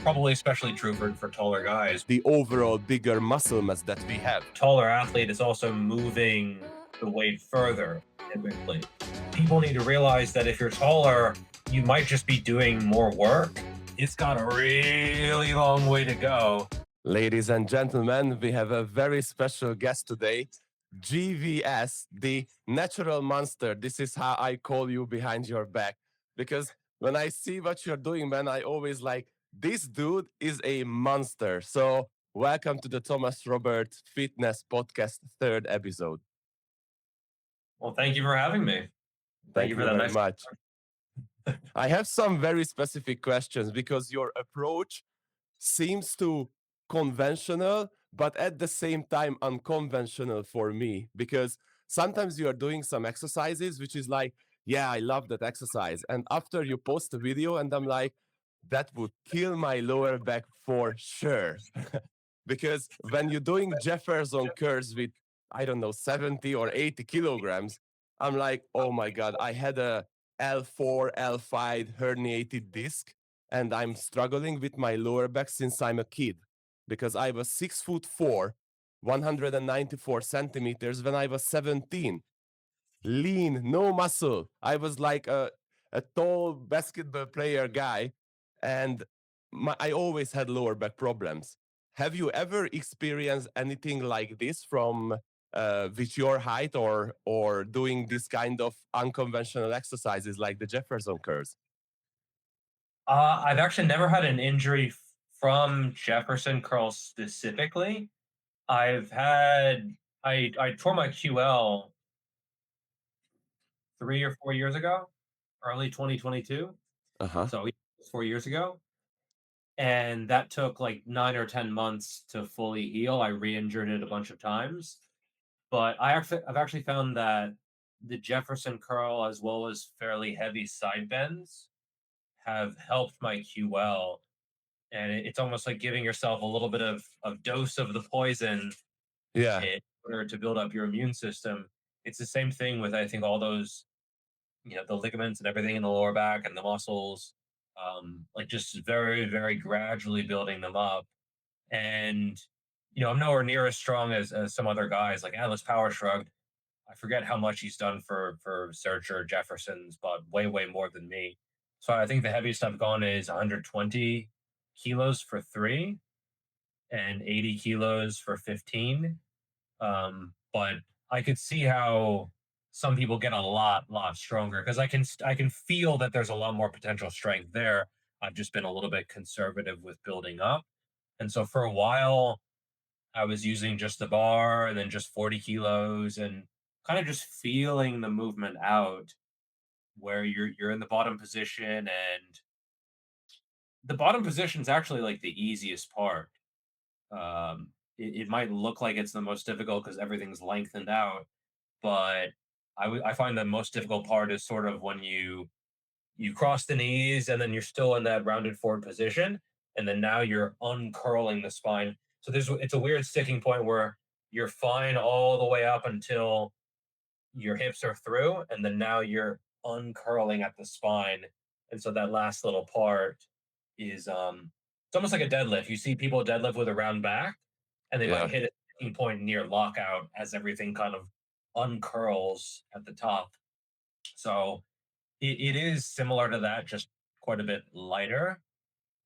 probably especially true for taller guys. The overall bigger muscle mass that we have. Taller athlete is also moving the weight further, typically. People need to realize that if you're taller, you might just be doing more work. It's got a really long way to go. Ladies and gentlemen, we have a very special guest today. GVS, the natural monster. This is how I call you behind your back. Because when I see what you're doing, man, I always like, this dude is a monster. So, welcome to the Thomas Robert Fitness Podcast, third episode. Well, thank you for having me. Thank Thank you for you that very nice. much. I have some very specific questions because your approach seems to conventional, but at the same time unconventional for me. Because sometimes you are doing some exercises, which is like, yeah, I love that exercise. And after you post a video, and I'm like, that would kill my lower back for sure. Because when you're doing Jefferson Curls with, I don't know, 70 or 80 kilograms, I'm like, oh my God, I had a L4, L5 herniated disc, and I'm struggling with my lower back since I'm a kid because I was 6'4", 194 centimeters when I was 17. Lean, no muscle. I was like a tall basketball player guy, and I always had lower back problems. Have you ever experienced anything like this from with your height or doing this kind of unconventional exercises like the Jefferson curls? I've actually never had an injury from Jefferson Curls specifically. I've had I tore my QL 3 or 4 years ago, early 2022. Uh-huh. So 4 years ago, and that took like 9 or 10 months to fully heal. I re-injured it a bunch of times, but I've actually found that the Jefferson curl as well as fairly heavy side bends have helped my QL, and it's almost like giving yourself a little bit of dose of the poison Yeah. in order to build up your immune system. It's the same thing with I think all those the ligaments and everything in the lower back and the muscles, like just very very gradually building them up. And I'm nowhere near as strong as some other guys like Atlas Power Shrugged. I forget how much he's done for Search or Jefferson's, but way way more than me. So I think the heaviest I've gone is 120 kilos for three and 80 kilos for 15. But I could see how some people get a lot stronger because I can feel that there's a lot more potential strength there. I've just been a little bit conservative with building up, and so for a while I was using just the bar and then just 40 kilos and kind of just feeling the movement out where you're in the bottom position, and the bottom position is actually like the easiest part. It might look like it's the most difficult because everything's lengthened out, but I find the most difficult part is sort of when you cross the knees and then you're still in that rounded forward position, and then now you're uncurling the spine. So it's a weird sticking point where you're fine all the way up until your hips are through, and then now you're uncurling at the spine, and so that last little part is it's almost like a deadlift. You see people deadlift with a round back, and they might Yeah. hit a sticking point near lockout as everything kind of uncurls at the top. So it is similar to that, just quite a bit lighter.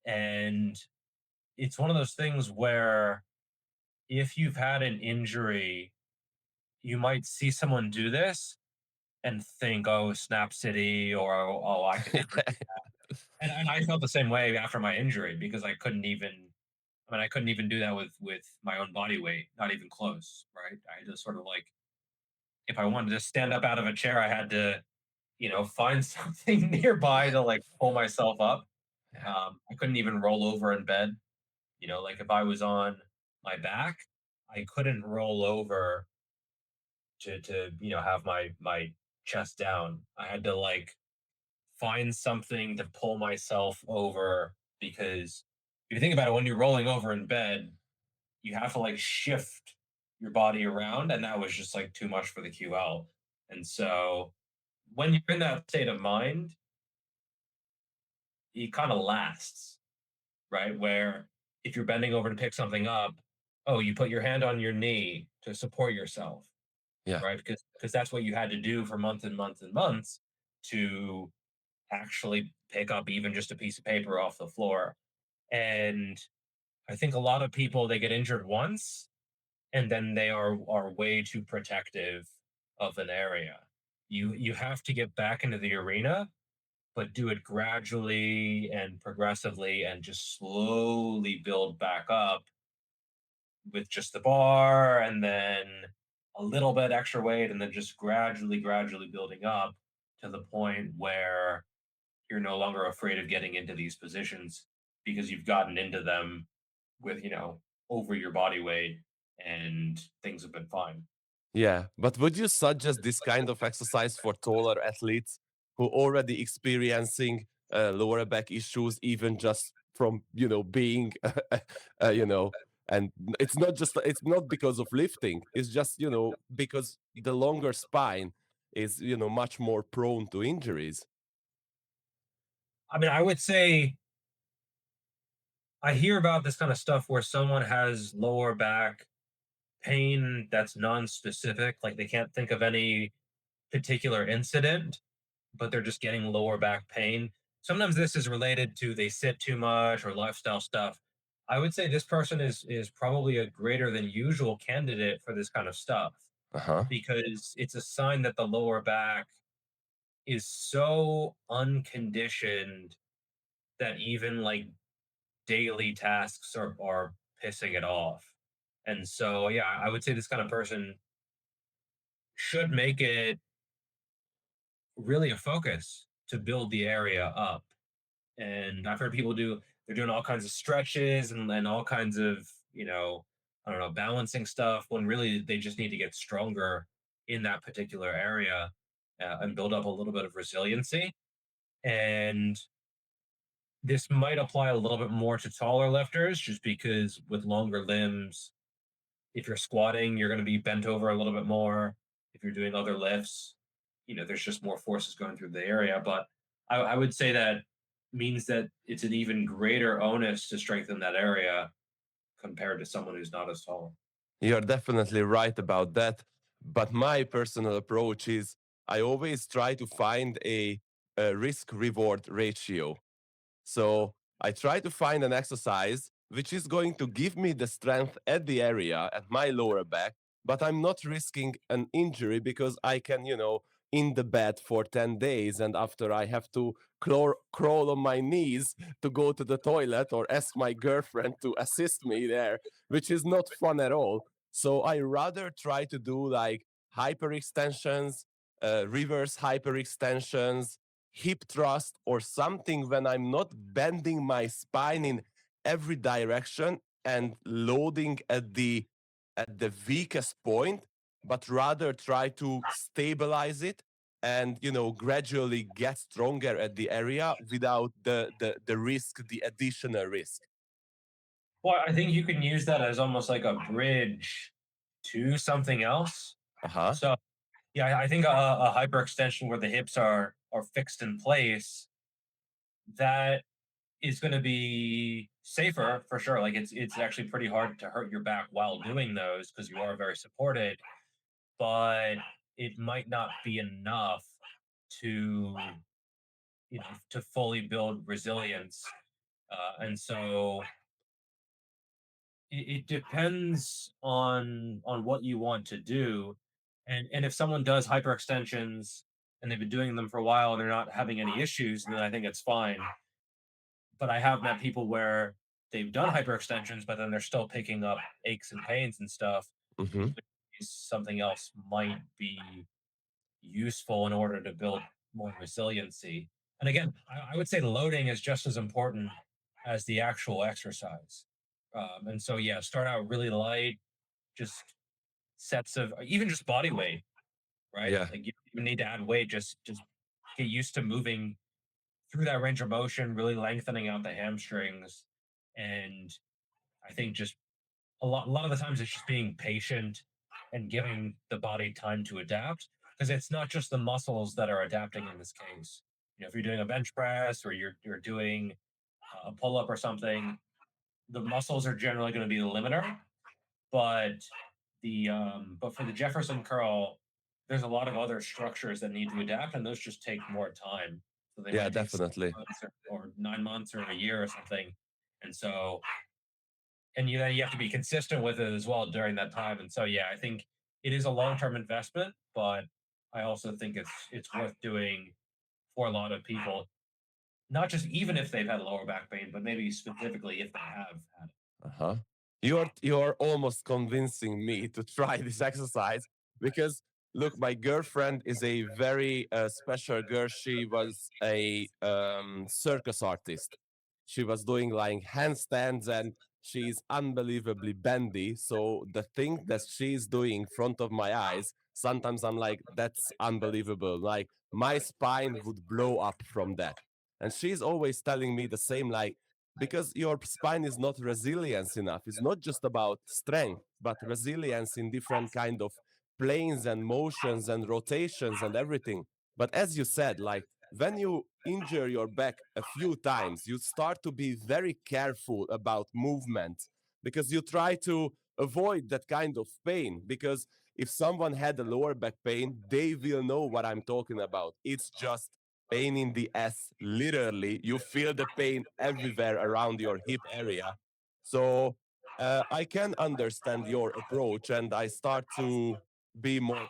And it's one of those things where if you've had an injury, you might see someone do this and think, "Oh, Snap City," or "Oh, I can never." And I felt the same way after my injury because I couldn't even do that with my own body weight, not even close, right? I just sort of like if I wanted to stand up out of a chair, I had to, find something nearby to like pull myself up. I couldn't even roll over in bed. Like if I was on my back, I couldn't roll over to have my chest down. I had to like find something to pull myself over because if you think about it, when you're rolling over in bed, you have to like shift your body around, and that was just like too much for the QL. And so when you're in that state of mind, it kind of lasts, right? Where if you're bending over to pick something up, oh, you put your hand on your knee to support yourself, Yeah. right? Because that's what you had to do for months and months and months to actually pick up even just a piece of paper off the floor. And I think a lot of people, they get injured once and then they are way too protective of an area. You have to get back into the arena, but do it gradually and progressively and just slowly build back up with just the bar and then a little bit extra weight and then just gradually building up to the point where you're no longer afraid of getting into these positions because you've gotten into them with, over your body weight and things have been fine. Yeah, but would you suggest this kind of exercise for taller athletes who already experiencing lower back issues, even just from being, you know, and it's not because of lifting. It's just because the longer spine is much more prone to injuries. I mean, I would say I hear about this kind of stuff where someone has lower back pain that's non-specific, like they can't think of any particular incident, but they're just getting lower back pain. Sometimes this is related to they sit too much or lifestyle stuff. I would say this person is probably a greater than usual candidate for this kind of stuff Uh huh. because it's a sign that the lower back is so unconditioned that even like daily tasks are pissing it off. And so yeah, I would say this kind of person should make it really a focus to build the area up. And I've heard people they're doing all kinds of stretches and all kinds of, I don't know, balancing stuff when really they just need to get stronger in that particular area and build up a little bit of resiliency. And this might apply a little bit more to taller lifters just because with longer limbs, if you're squatting, you're going to be bent over a little bit more. If you're doing other lifts, there's just more forces going through the area. But I would say that means that it's an even greater onus to strengthen that area compared to someone who's not as tall. You're definitely right about that. But my personal approach is I always try to find a risk reward ratio. So I try to find an exercise which is going to give me the strength at the area at my lower back, but I'm not risking an injury because I can, in the bed for 10 days. And after I have to crawl on my knees to go to the toilet or ask my girlfriend to assist me there, which is not fun at all. So I rather try to do like hyperextensions, reverse hyperextensions, hip thrust or something when I'm not bending my spine in every direction and loading at the weakest point, but rather try to stabilize it and gradually get stronger at the area without the risk, the additional risk. Well, I think you can use that as almost like a bridge to something else. Uh-huh. So yeah, I think a hyperextension where the hips are fixed in place, that is going to be safer for sure. Like it's actually pretty hard to hurt your back while doing those because you are very supported, but it might not be enough to to fully build resilience. And so it depends on what you want to do. And if someone does hyperextensions and they've been doing them for a while and they're not having any issues, then I think it's fine. But I have met people where they've done hyperextensions, but then they're still picking up aches and pains and stuff. Hmm. Something else might be useful in order to build more resiliency. And again, I would say loading is just as important as the actual exercise. And so, yeah, start out really light, just sets of even just body weight, right? Yeah. Like you don't even need to add weight, just get used to moving through that range of motion, really lengthening out the hamstrings. And I think just a lot of the times it's just being patient and giving the body time to adapt because it's not just the muscles that are adapting in this case. If you're doing a bench press or you're doing a pull up or something, the muscles are generally going to be the limiter, but but for the Jefferson curl, there's a lot of other structures that need to adapt, and those just take more time. So they Yeah, might take six definitely. months or 9 months or a year or something. And so, and then you have to be consistent with it as well during that time. And so, yeah, I think it is a long term investment, but I also think it's worth doing for a lot of people, not just even if they've had lower back pain, but maybe specifically if they have had it. Uh-huh. You're almost convincing me to try this exercise because look, my girlfriend is a very special girl. She was a circus artist. She was doing like handstands and she's unbelievably bendy. So the thing that she's doing in front of my eyes, sometimes I'm like, that's unbelievable. Like my spine would blow up from that. And she's always telling me the same, like, because your spine is not resilience enough. It's not just about strength, but resilience in different kind of planes and motions and rotations and everything. But as you said, like when you injure your back a few times, you start to be very careful about movement because you try to avoid that kind of pain. Because if someone had a lower back pain, they will know what I'm talking about. It's just pain in the ass, literally. You feel the pain everywhere around your hip area. So I can understand your approach, and I start to be more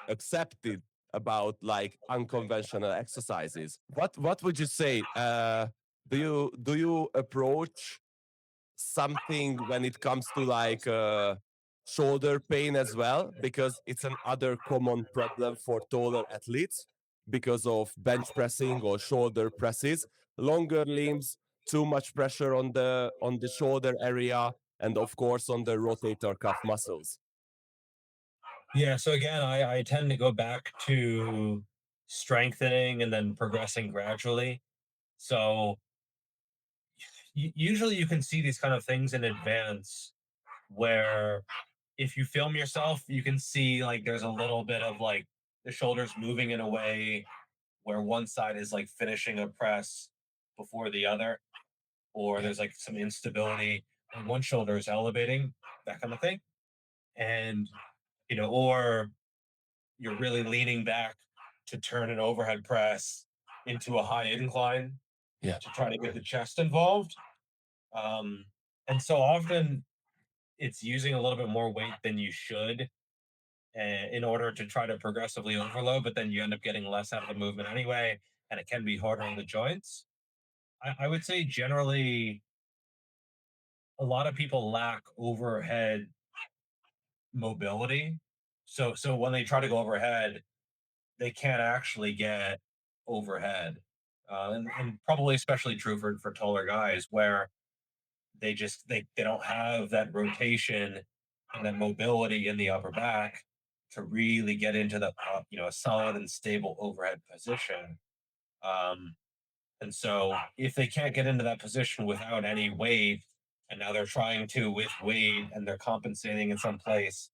accepted about like unconventional exercises. What would you say? Do you approach something when it comes to like shoulder pain as well, because it's another common problem for taller athletes because of bench pressing or shoulder presses, longer limbs, too much pressure on the shoulder area, and of course on the rotator cuff muscles. Yeah. So again, I tend to go back to strengthening and then progressing gradually. So usually you can see these kind of things in advance where if you film yourself, you can see like there's a little bit of like the shoulders moving in a way where one side is like finishing a press before the other, or Yeah, there's like some instability and one shoulder is elevating, that kind of thing. And, or you're really leaning back to turn an overhead press into a high incline yeah, to try to get the chest involved. Um, and so often it's using a little bit more weight than you should in order to try to progressively overload, but then you end up getting less out of the movement anyway, and it can be harder on the joints. I would say generally a lot of people lack overhead mobility. So when they try to go overhead, they can't actually get overhead. And probably especially true for taller guys where they don't have that rotation and that mobility in the upper back to really get into the a solid and stable overhead position. Um, and so if they can't get into that position without any weight, and now they're trying to with weight and they're compensating in some place,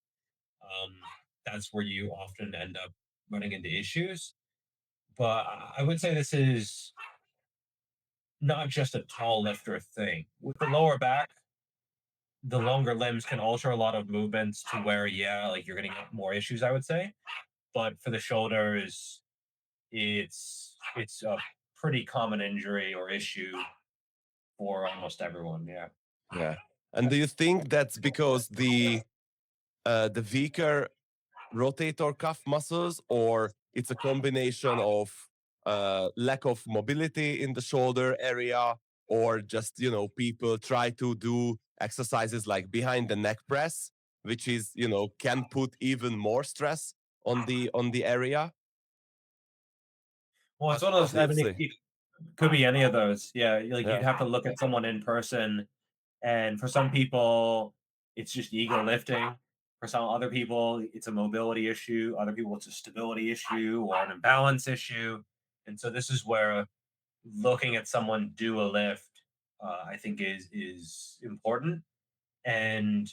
um, that's where you often end up running into issues. But I would say this is not just a tall lifter thing. With the lower back, the longer limbs can alter a lot of movements to where, yeah, like you're going to get more issues, I would say. But for the shoulders, it's a pretty common injury or issue for almost everyone. Yeah. yeah. And do you think that's because the weaker rotator cuff muscles, or it's a combination of lack of mobility in the shoulder area, or just people try to do exercises like behind the neck press, which is can put even more stress on the area. Well, it's one of What those. do I you mean, say? it could be any of those. Yeah, like you'd Yeah, have to look at someone in person, and for some people, it's just ego lifting. For some other people, it's a mobility issue. Other people, it's a stability issue or an imbalance issue. And so this is where looking at someone do a lift, I think is important. And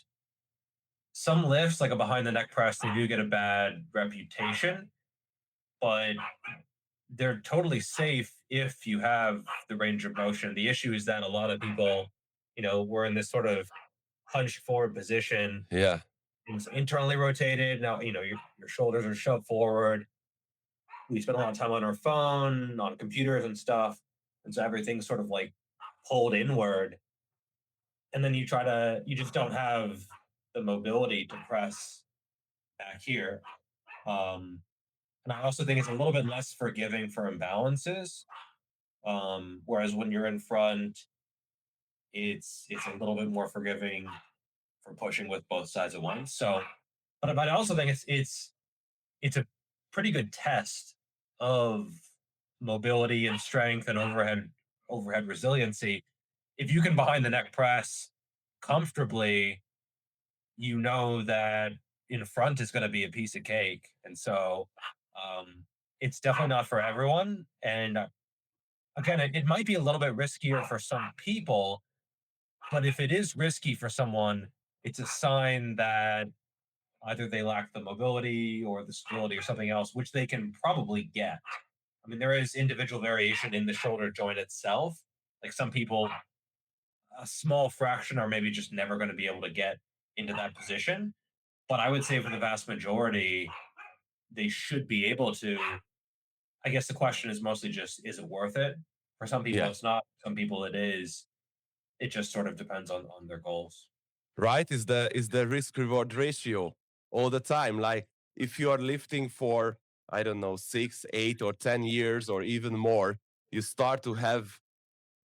some lifts, like a behind the neck press, they do get a bad reputation, but they're totally safe if you have the range of motion. The issue is that a lot of people, we're in this sort of hunched forward position. Yeah. It's internally rotated. Now, your shoulders are shoved forward. We spend a lot of time on our phone, on computers and stuff. And so everything's sort of like pulled inward. And then you just don't have the mobility to press back here. Um, and I also think it's a little bit less forgiving for imbalances. Whereas when you're in front, it's a little bit more forgiving for pushing with both sides at once. So, but I also think it's a pretty good test of mobility and strength and overhead resiliency. If you can behind the neck press comfortably, you know that in front is going to be a piece of cake. And so um, it's definitely not for everyone. And again, it might be a little bit riskier for some people, but if it is risky for someone, it's a sign that either they lack the mobility or the stability or something else, which they can probably get. I mean, there is individual variation in the shoulder joint itself. Like some people, a small fraction are maybe just never going to be able to get into that position. But I would say for the vast majority, they should be able to. I guess the question is mostly just, is it worth it? For some people, Yeah. it's not. Some people, it is. It just sort of depends on their goals. Right, is the risk reward ratio all the time. Like if you are lifting for, I don't know, 6, 8 or 10 years or even more, you start to have,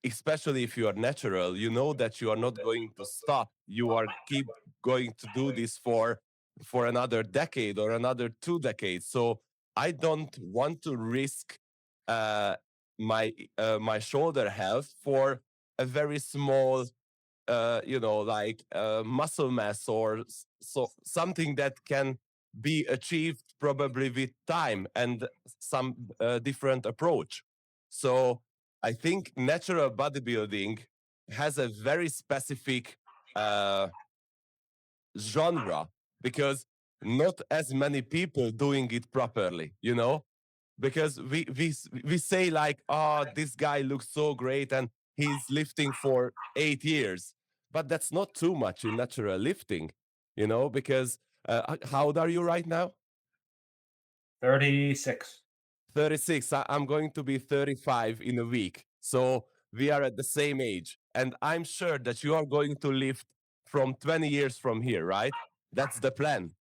especially if you are natural, you know that you are not going to stop. You are keep going to do this for another decade or another 2 decades. So I don't want to risk uh my shoulder health for a very small like muscle mass or so something that can be achieved probably with time and some different approach. So I think natural bodybuilding has a very specific uh, genre because not as many people doing it properly, because we say like, oh, this guy looks so great and he's lifting for 8 years, but that's not too much in natural lifting, because how old are you right now? 36. 36. I'm going to be 35 in a week, so we are at the same age, and I'm sure that you are going to lift from 20 years from here, right? That's the plan.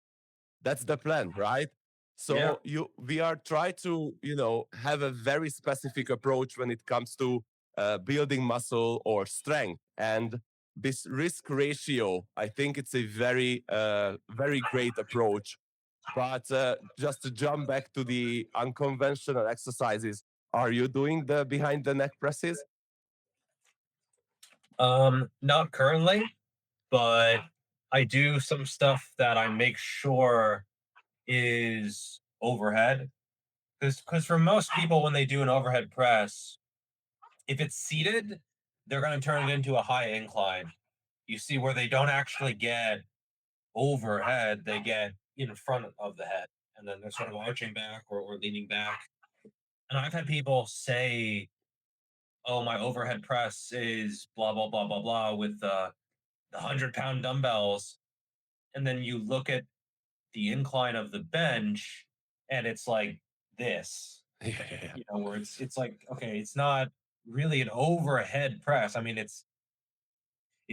That's the plan, right? Yeah. So we are trying to have a very specific approach when it comes to building muscle or strength, and this risk ratio, I think it's a very great approach. But just to jump back to the unconventional exercises, are you doing the behind the neck presses? Not currently, but I do some stuff that I make sure is overhead. Because for most people, when they do an overhead press, if it's seated, they're going to turn it into a high incline. You see where they don't actually get overhead, they get in front of the head. And then they're sort of arching back or leaning back. And I've had people say, oh, my overhead press is blah, blah, blah, blah, blah with the 100-pound dumbbells. And then you look at the incline of the bench and it's like this, Yeah, where it's like, okay, it's not really an overhead press. I mean, it's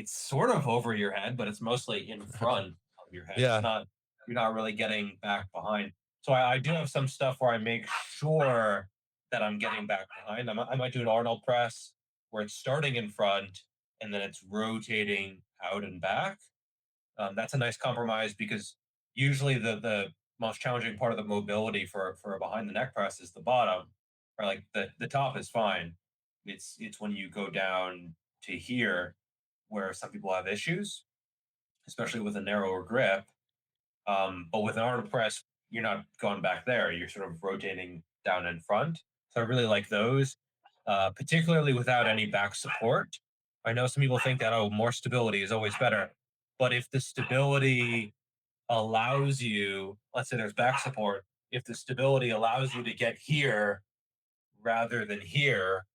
sort of over your head, but it's mostly in front of your head. It's yeah, not, you're not really getting back behind. So I do have some stuff where I make sure that I'm getting back behind. I might do an Arnold press where it's starting in front and then it's rotating out and back. That's a nice compromise because usually the most challenging part of the mobility for a behind the neck press is the bottom, or like the top is fine. It's when you go down to here where some people have issues, especially with a narrower grip. But with an arm press, you're not going back there. You're sort of rotating down in front. So I really like those, particularly without any back support. I know some people think that, oh, more stability is always better. But if the stability allows you, let's say there's back support, if the stability allows you to get here rather than here,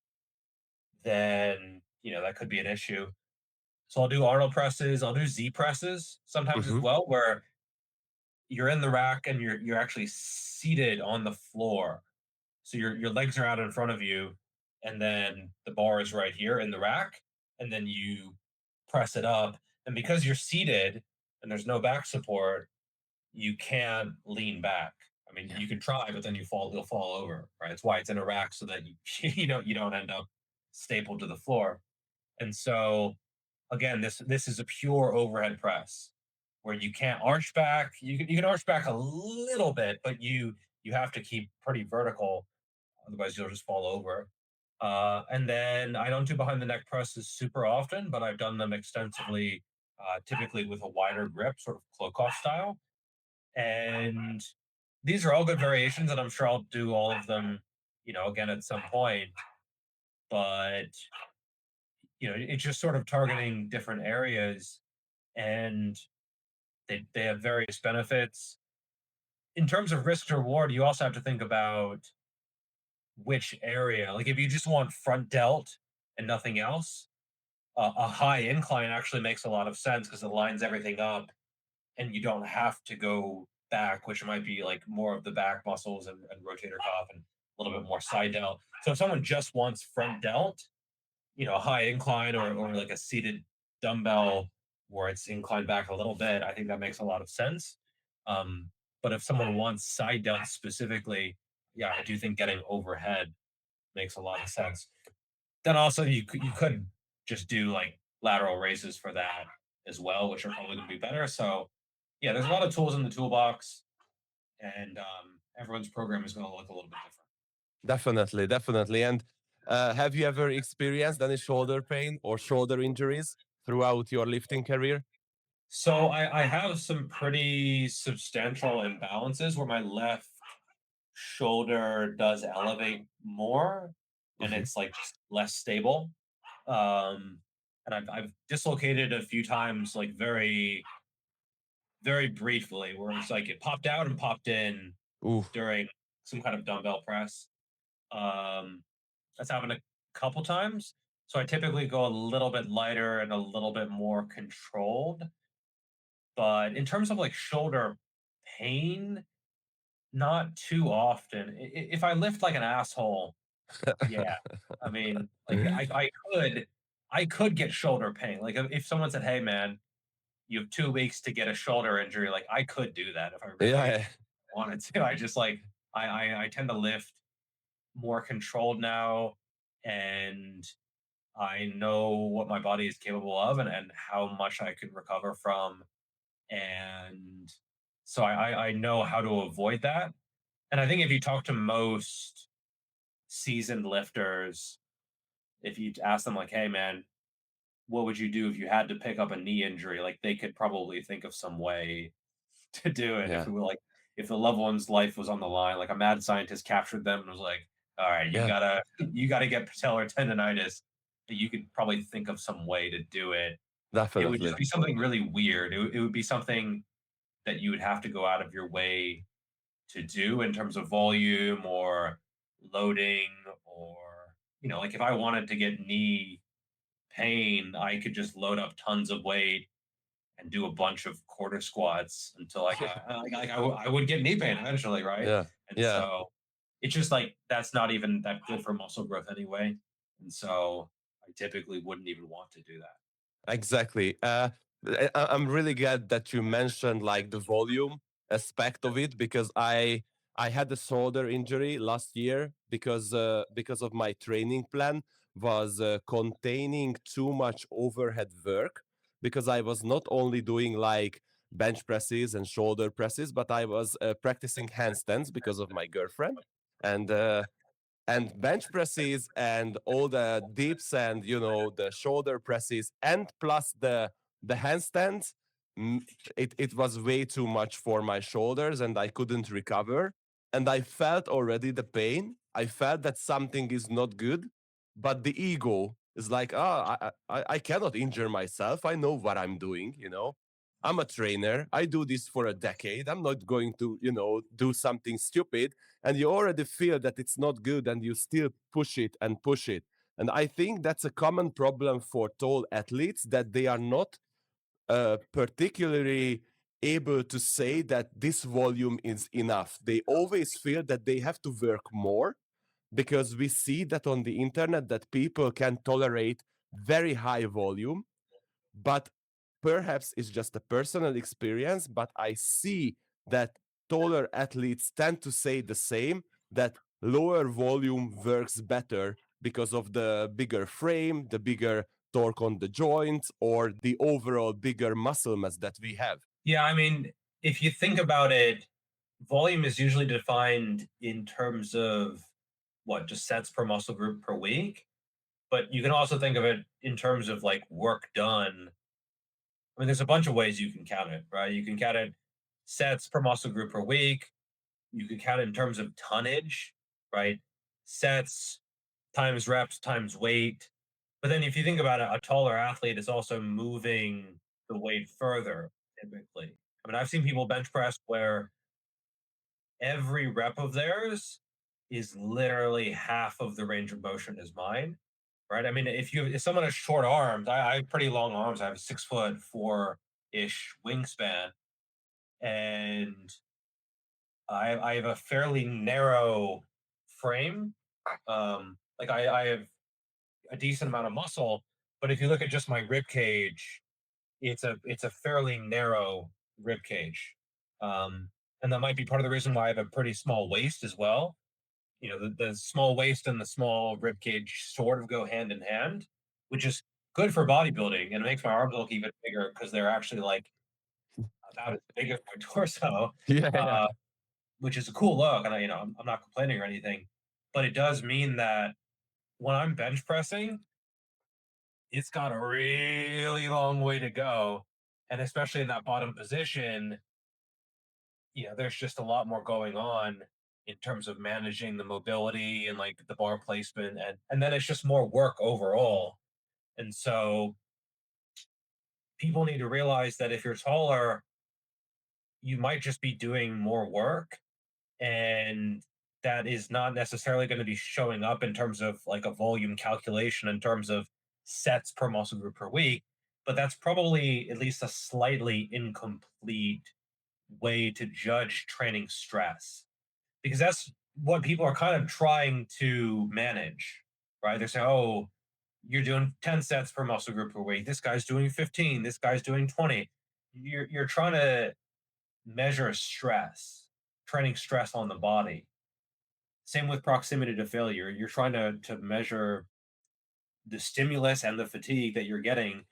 then that could be an issue. So I'll do Arnold presses, I'll do Z presses sometimes as Hmm. well, where you're in the rack and you're actually seated on the floor. So your legs are out in front of you, and then the bar is right here in the rack, and then you press it up. And because you're seated and there's no back support, you can't lean back. I mean, Yeah. you can try, but then you'll fall over, right? It's why it's in a rack so that you you don't end up stapled to the floor. And so again, this is a pure overhead press where you can't arch back. You can arch back a little bit, but you have to keep pretty vertical, otherwise you'll just fall over. And then I don't do behind the neck presses super often, but I've done them extensively, typically with a wider grip, sort of cloak off style. And these are all good variations, and I'm sure I'll do all of them, again at some point. But it's just sort of targeting different areas, and they have various benefits. In terms of risk to reward, you also have to think about which area. Like if you just want front delt and nothing else, a high incline actually makes a lot of sense because it lines everything up, and you don't have to go back, which might be like more of the back muscles and rotator cuff and a little bit more side delt. So if someone just wants front delt, a high incline or like a seated dumbbell where it's inclined back a little bit, I think that makes a lot of sense. Um, but if someone wants side delt specifically, yeah, I do think getting overhead makes a lot of sense. Then also you could just do like lateral raises for that as well, which are probably going to be better. So yeah, there's a lot of tools in the toolbox, and everyone's program is going to look a little bit different. Definitely, definitely. And have you ever experienced any shoulder pain or shoulder injuries throughout your lifting career? So I have some pretty substantial imbalances where my left shoulder does elevate more, and Hmm. it's like just less stable. Um, and I've dislocated a few times, like very very briefly, where it's like it popped out and popped in Ooh, during some kind of dumbbell press. Um, that's happened a couple times. So I typically go a little bit lighter and a little bit more controlled. But in terms of like shoulder pain, not too often. If I lift like an asshole, yeah. I mean, like I could get shoulder pain. Like if someone said, "Hey, man, you have 2 weeks to get a shoulder injury," like I could do that if I really yeah, wanted to. I just like I tend to lift more controlled now, and I know what my body is capable of, and how much I can recover from, and so I know how to avoid that. And I think if you talk to most seasoned lifters, if you ask them like, "Hey, man, what would you do if you had to pick up a knee injury?" Like they could probably think of some way to do it if yeah, it were like if the loved one's life was on the line. Like a mad scientist captured them and was like, "All right, you yeah, gotta you gotta get patellar tendonitis." You could probably think of some way to do it. It would just definitely. be something really weird. It would be something that you would have to go out of your way to do in terms of volume or loading, or like if I wanted to get knee pain, I could just load up tons of weight and do a bunch of quarter squats until I got I would get knee pain eventually, right? Yeah, And yeah. so it's just like that's not even that good for muscle growth anyway. And so I typically wouldn't even want to do that. Exactly. I'm really glad that you mentioned like the volume aspect of it because I had a shoulder injury last year because of my training plan was containing too much overhead work because I was not only doing like bench presses and shoulder presses, but I was practicing handstands because of my girlfriend and bench presses and all the dips and the shoulder presses and plus the handstands. It was way too much for my shoulders and I couldn't recover, and I felt already the pain. I felt that something is not good, but the ego is like, I cannot injure myself. I know what I'm doing. I'm a trainer. I do this for a decade. I'm not going to do something stupid, and you already feel that it's not good and you still push it and push it. And I think that's a common problem for tall athletes, that they are not particularly able to say that this volume is enough. They always feel that they have to work more, because we see that on the internet that people can tolerate very high volume, but perhaps it's just a personal experience, but I see that taller athletes tend to say the same, that lower volume works better because of the bigger frame, the bigger torque on the joints, or the overall bigger muscle mass that we have. Yeah, I mean, if you think about it, volume is usually defined in terms of what, just sets per muscle group per week. But you can also think of it in terms of like work done. I mean, there's a bunch of ways you can count it, right? You can count it sets per muscle group per week. You can count it in terms of tonnage, right? Sets times reps times weight. But then if you think about it, a taller athlete is also moving the weight further typically. I mean, I've seen people bench press where every rep of theirs is literally half of the range of motion as mine, right? I mean, if someone has short arms, I have pretty long arms. I have a 6'4" ish wingspan, and I have a fairly narrow frame. Like I have a decent amount of muscle, but if you look at just my rib cage, it's a fairly narrow rib cage, um, and that might be part of the reason why I have a pretty small waist as well. You know, the small waist and the small rib cage sort of go hand in hand, which is good for bodybuilding, and it makes my arms look even bigger because they're actually like about as big as my torso, Yeah, yeah. uh, which is a cool look. And I'm not complaining or anything, but it does mean that when I'm bench pressing, it's got a really long way to go, and especially in that bottom position, there's just a lot more going on in terms of managing the mobility and like the bar placement, and then it's just more work overall. And so people need to realize that if you're taller, you might just be doing more work, and that is not necessarily going to be showing up in terms of like a volume calculation in terms of sets per muscle group per week, but that's probably at least a slightly incomplete way to judge training stress, because that's what people are kind of trying to manage, right? They say, oh, you're doing 10 sets per muscle group per week. This guy's doing 15. This guy's doing 20. You're trying to measure stress, training stress on the body. Same with proximity to failure. You're trying to measure the stimulus and the fatigue that you're getting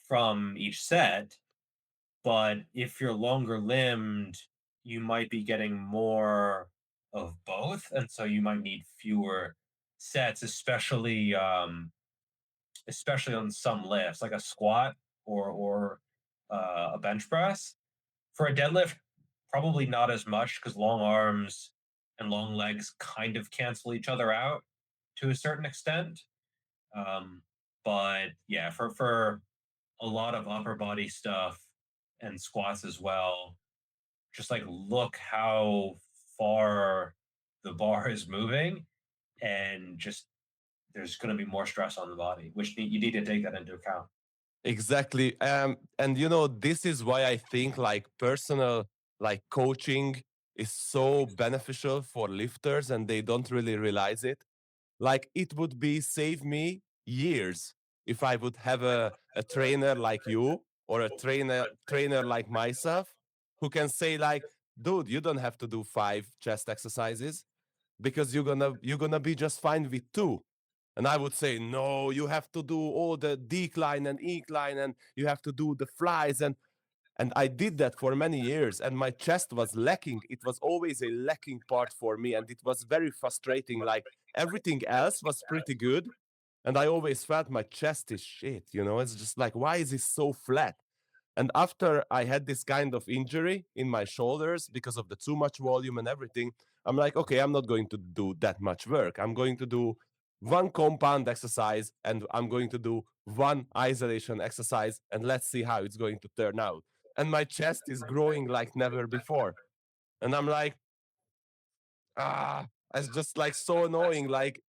from each set. But if you're longer limbed, you might be getting more of both. And so you might need fewer sets, especially on some lifts, like a squat or a bench press. For a deadlift, probably not as much because long arms and long legs kind of cancel each other out to a certain extent. Um, but yeah, for a lot of upper body stuff and squats as well, just like look how far the bar is moving, and just there's going to be more stress on the body, which you need to take that into account. Exactly. And this is why I think like personal like coaching is so beneficial for lifters, and they don't really realize it. Like it would be save me years if I would have a trainer like you, or a trainer like myself, who can say like, dude, you don't have to do 5 chest exercises, because you're gonna be just fine with 2. And I would say, no, you have to do all the decline and incline, and you have to do the flies. And I did that for many years, and my chest was lacking. It was always a lacking part for me, and it was very frustrating. Like everything else was pretty good, and I always felt my chest is shit. It's just like, why is it so flat? And after I had this kind of injury in my shoulders because of the too much volume and everything, I'm like, okay, I'm not going to do that much work. I'm going to do one compound exercise, and I'm going to do one isolation exercise, and let's see how it's going to turn out. And my chest is growing like never before. And I'm like, it's just like so annoying. Like,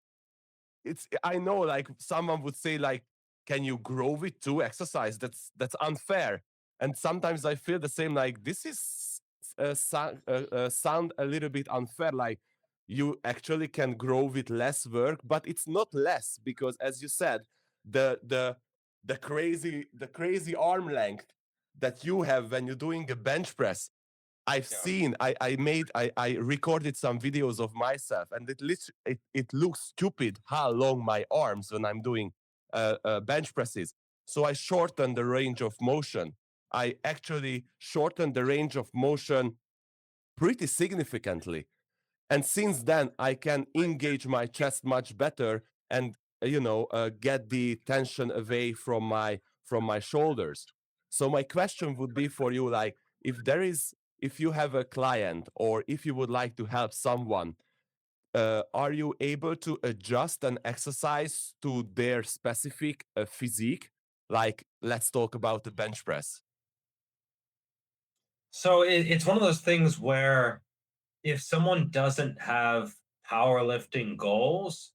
it's I know like someone would say like, can you grow with two exercise? That's unfair. And sometimes I feel the same. Like this is sound a little bit unfair. Like you actually can grow with less work, but it's not less because, as you said, the crazy arm length that you have when you're doing a bench press. I've Yeah. seen, I recorded some videos of myself, and it looks stupid how long my arms when I'm doing bench presses. So I shortened the range of motion. I actually shortened the range of motion pretty significantly. And since then, I can engage my chest much better and get the tension away from my shoulders. So my question would be for you, like, if you have a client or if you would like to help someone, are you able to adjust an exercise to their specific physique? Like, let's talk about the bench press. So it's one of those things where if someone doesn't have powerlifting goals,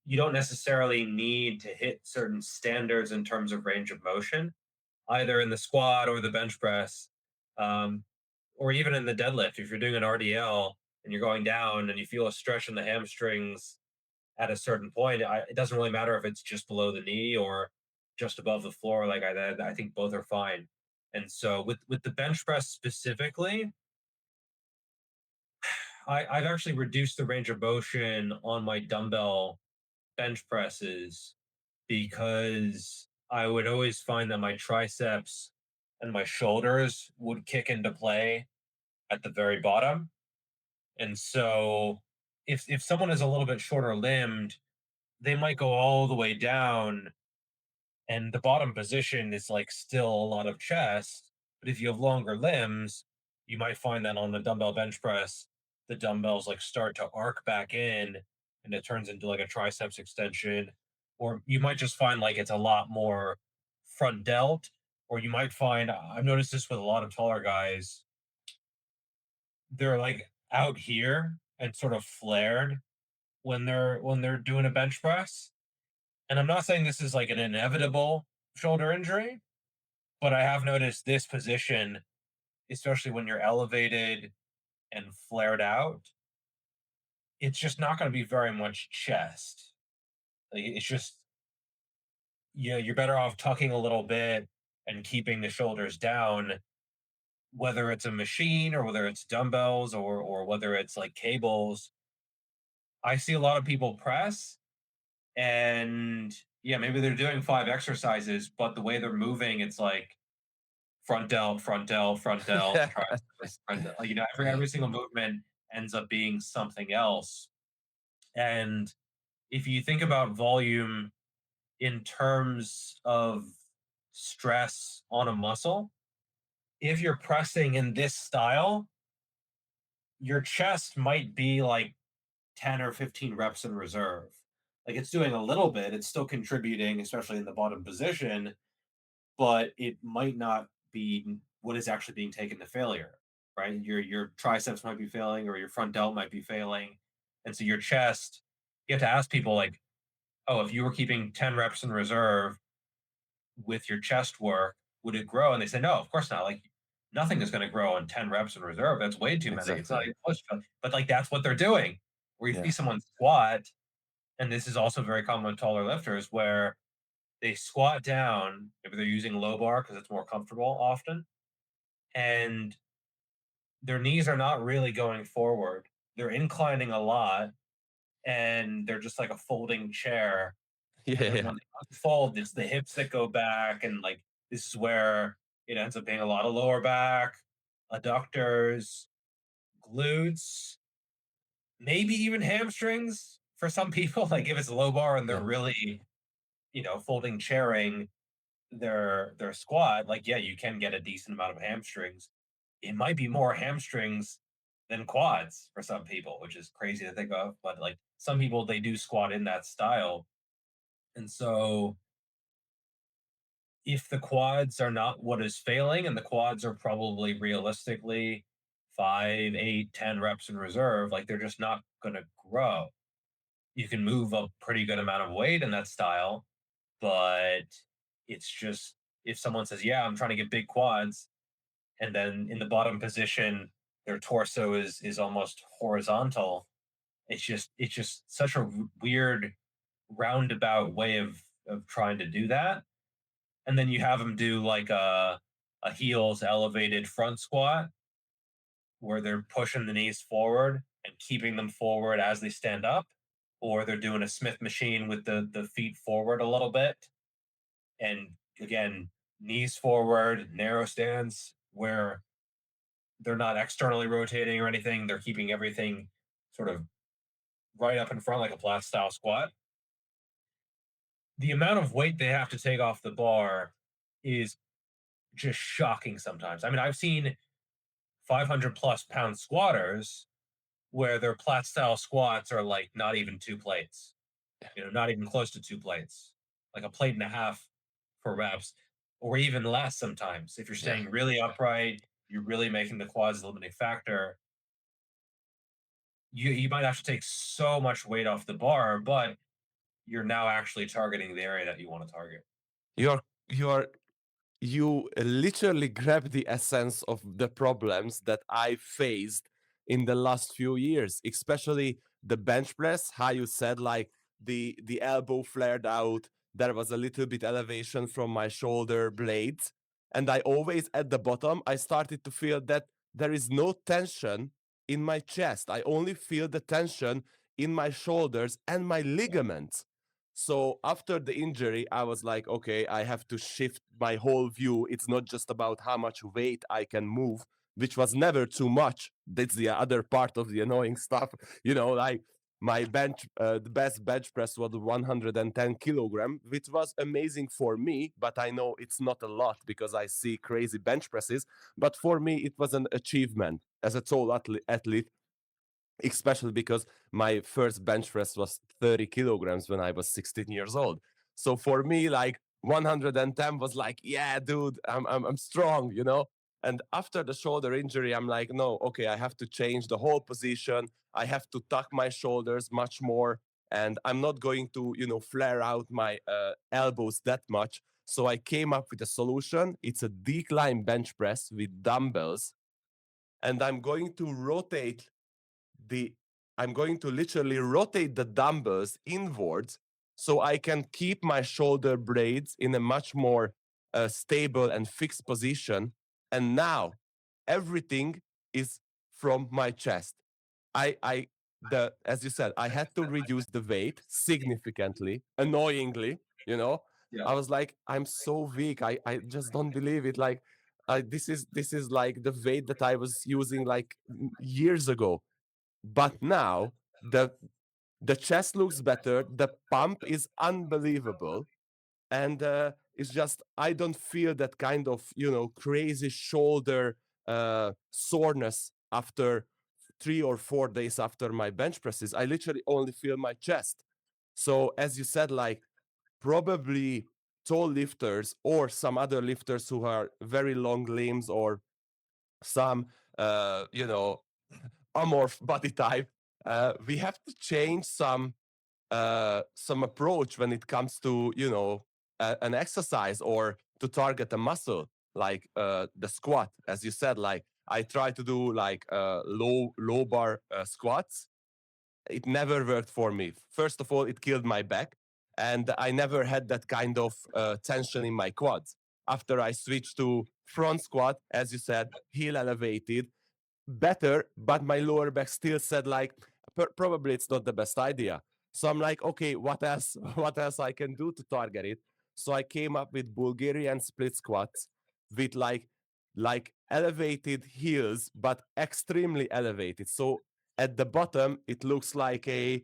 you don't necessarily need to hit certain standards in terms of range of motion, either in the squat or the bench press, um, or even in the deadlift. If you're doing an RDL and you're going down and you feel a stretch in the hamstrings at a certain point, it doesn't really matter if it's just below the knee or just above the floor. Like I think both are fine. And so with the bench press specifically, I've actually reduced the range of motion on my dumbbell bench presses because I would always find that my triceps and my shoulders would kick into play at the very bottom. And so if someone is a little bit shorter limbed, they might go all the way down and the bottom position is like still a lot of chest. But if you have longer limbs, you might find that on the dumbbell bench press, the dumbbells like start to arc back in and it turns into like a triceps extension. Or you might just find like it's a lot more front delt. Or you might find, I've noticed this with a lot of taller guys, they're like out here and sort of flared when they're doing a bench press. And I'm not saying this is like an inevitable shoulder injury, but I have noticed this position, especially when you're elevated and flared out, it's just not going to be very much chest. Like, it's just, you're better off tucking a little bit and keeping the shoulders down, whether it's a machine or whether it's dumbbells or whether it's like cables. I see a lot of people press and yeah, maybe they're doing 5 exercises, but the way they're moving, it's like front delt, front delt, front delt, triceps, front delt. Like, every single movement ends up being something else. And if you think about volume in terms of stress on a muscle, if you're pressing in this style, your chest might be like 10 or 15 reps in reserve. Like it's doing a little bit, it's still contributing, especially in the bottom position, but it might not be what is actually being taken to failure, right? Your triceps might be failing or your front delt might be failing. And so your chest, you have to ask people like, oh, if you were keeping 10 reps in reserve with your chest work, would it grow? And they say, no, of course not. Like nothing is going to grow on 10 reps in reserve. That's way too many. It's not Exactly. even close. But like that's what they're doing. Where you see Yeah. someone squat, and this is also very common with taller lifters, where they squat down, maybe they're using low bar because it's more comfortable often, and their knees are not really going forward. They're inclining a lot, and they're just like a folding chair. And then Yeah. when they unfold, it's the hips that go back, and like this is where it ends up being a lot of lower back, adductors, glutes, maybe even hamstrings for some people. Like if it's low bar and they're Yeah. really, folding chairing their squat, like yeah, you can get a decent amount of hamstrings. It might be more hamstrings than quads for some people, which is crazy to think of. But like some people, they do squat in that style, and so if the quads are not what is failing, and the quads are probably realistically 5, 8, 10 reps in reserve, like they're just not going to grow. you can move a pretty good amount of weight in that style, but it's just if someone says, "Yeah, I'm trying to get big quads," and then in the bottom position their torso is almost horizontal, it's just such a weird roundabout way of trying to do that. And then you have them do like a heels elevated front squat where they're pushing the knees forward and keeping them forward as they stand up, or they're doing a Smith machine with the feet forward a little bit. And again, knees forward, narrow stance where they're not externally rotating or anything. They're keeping everything sort of right up in front like a flat style squat. The amount of weight they have to take off the bar is just shocking sometimes. I mean, I've seen 500 plus pound squatters where their plat style squats are like not even two plates, not even close to two plates, like a plate and a half for reps, or even less sometimes. If you're Yeah. staying really upright, you're really making the quads the limiting factor. You might have to take so much weight off the bar, but you're now actually targeting the area that you want to target. You're you're you literally grab the essence of the problems that I faced in the last few years, especially the bench press. How you said like the elbow flared out, there was a little bit elevation from my shoulder blades, and I always at the bottom I started to feel that there is no tension in my chest. I only feel the tension in my shoulders and my ligaments. So after the injury, I was like, okay, I have to shift my whole view. It's not just about how much weight I can move, which was never too much. That's the other part of the annoying stuff. Like my the best bench press was 110 kilogram, which was amazing for me, but I know it's not a lot because I see crazy bench presses. But for me, it was an achievement as a tall athlete, especially because my first bench press was 30 kilograms when I was 16 years old. So for me, like 110 was like, yeah, dude, I'm strong. And after the shoulder injury, I'm like, no, okay, I have to change the whole position. I have to tuck my shoulders much more, and I'm not going to, flare out my elbows that much. So I came up with a solution. It's a decline bench press with dumbbells, and the I'm going to literally rotate the dumbbells inwards so I can keep my shoulder blades in a much more stable and fixed position. And now everything is from my chest. I the As you said, I had to reduce the weight significantly, annoyingly, you know. Yeah. I was like, I'm so weak. I just don't believe it. Like this is like the weight that I was using like years ago, but now the chest looks better, the pump is unbelievable, and it's just I don't feel that kind of crazy shoulder soreness after 3 or 4 days after my bench presses. I literally only feel my chest. So as you said, like probably tall lifters or some other lifters who are very long limbs, or some amorph body type, we have to change some approach when it comes to an exercise or to target a muscle, like the squat. As you said, like I try to do like low bar squats. It never worked for me. First of all, it killed my back, and I never had that kind of tension in my quads. After I switched to front squat, as you said, heel elevated, better, but my lower back still said like probably it's not the best idea. So I'm like, okay, what else? What else I can do to target it? So I came up with Bulgarian split squats with like elevated heels, but extremely elevated. So at the bottom, it looks like a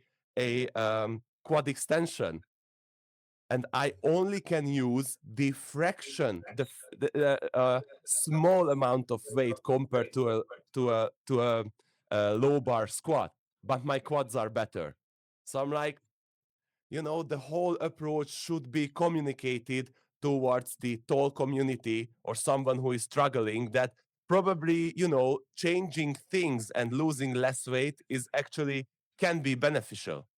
quad extension, and I only can use the fraction, the small amount of weight compared to a low bar squat, but my quads are better. So I'm like, the whole approach should be communicated towards the tall community or someone who is struggling, that probably changing things and losing less weight is actually can be beneficial.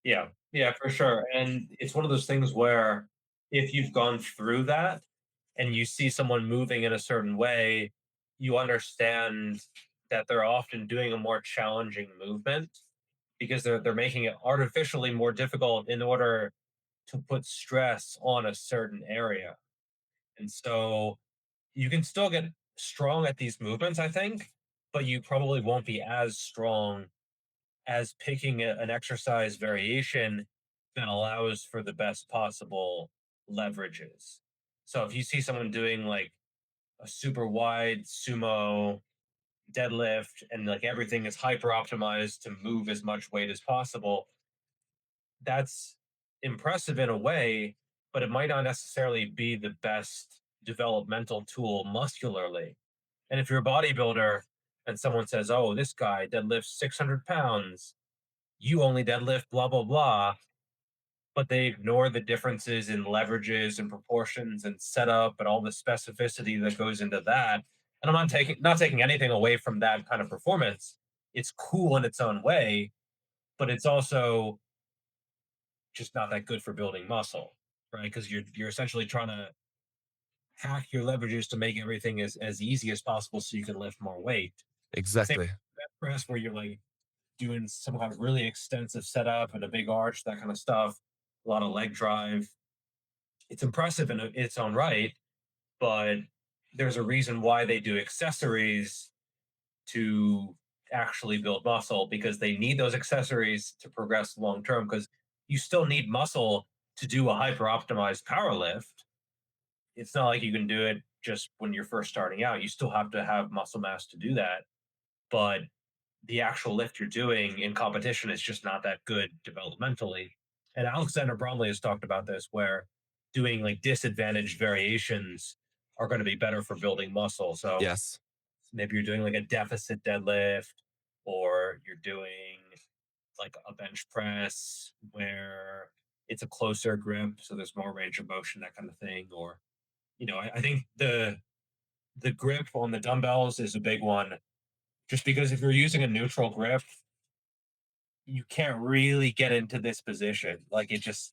Yeah, yeah, for sure. And it's one of those things where if you've gone through that and you see someone moving in a certain way, you understand that they're often doing a more challenging movement because they're making it artificially more difficult in order to put stress on a certain area. And so you can still get strong at these movements, I think, but you probably won't be as strong as picking an exercise variation that allows for the best possible leverages. So if you see someone doing like a super wide sumo deadlift and like everything is hyper optimized to move as much weight as possible, that's impressive in a way, but it might not necessarily be the best developmental tool muscularly. And if you're a bodybuilder and someone says, oh, this guy deadlifts 600 pounds, you only deadlift blah, blah, blah, but they ignore the differences in leverages and proportions and setup and all the specificity that goes into that. And I'm not taking anything away from that kind of performance. It's cool in its own way, but it's also just not that good for building muscle, right? Because you're essentially trying to hack your leverages to make everything as easy as possible so you can lift more weight. Same Exactly. with bench press where you're like doing some kind of really extensive setup and a big arch, that kind of stuff, a lot of leg drive. It's impressive in its own right, but there's a reason why they do accessories to actually build muscle because they need those accessories to progress long term because you still need muscle to do a hyper optimized power lift. It's not like you can do it just when you're first starting out. You still have to have muscle mass to do that. But the actual lift you're doing in competition is just not that good developmentally. And Alexander Bromley has talked about this, where doing like disadvantaged variations are going to be better for building muscle. So Yes. maybe you're doing like a deficit deadlift, or you're doing like a bench press where it's a closer grip, so there's more range of motion, that kind of thing. Or I think the grip on the dumbbells is a big one, just because if you're using a neutral grip, you can't really get into this position. Like it's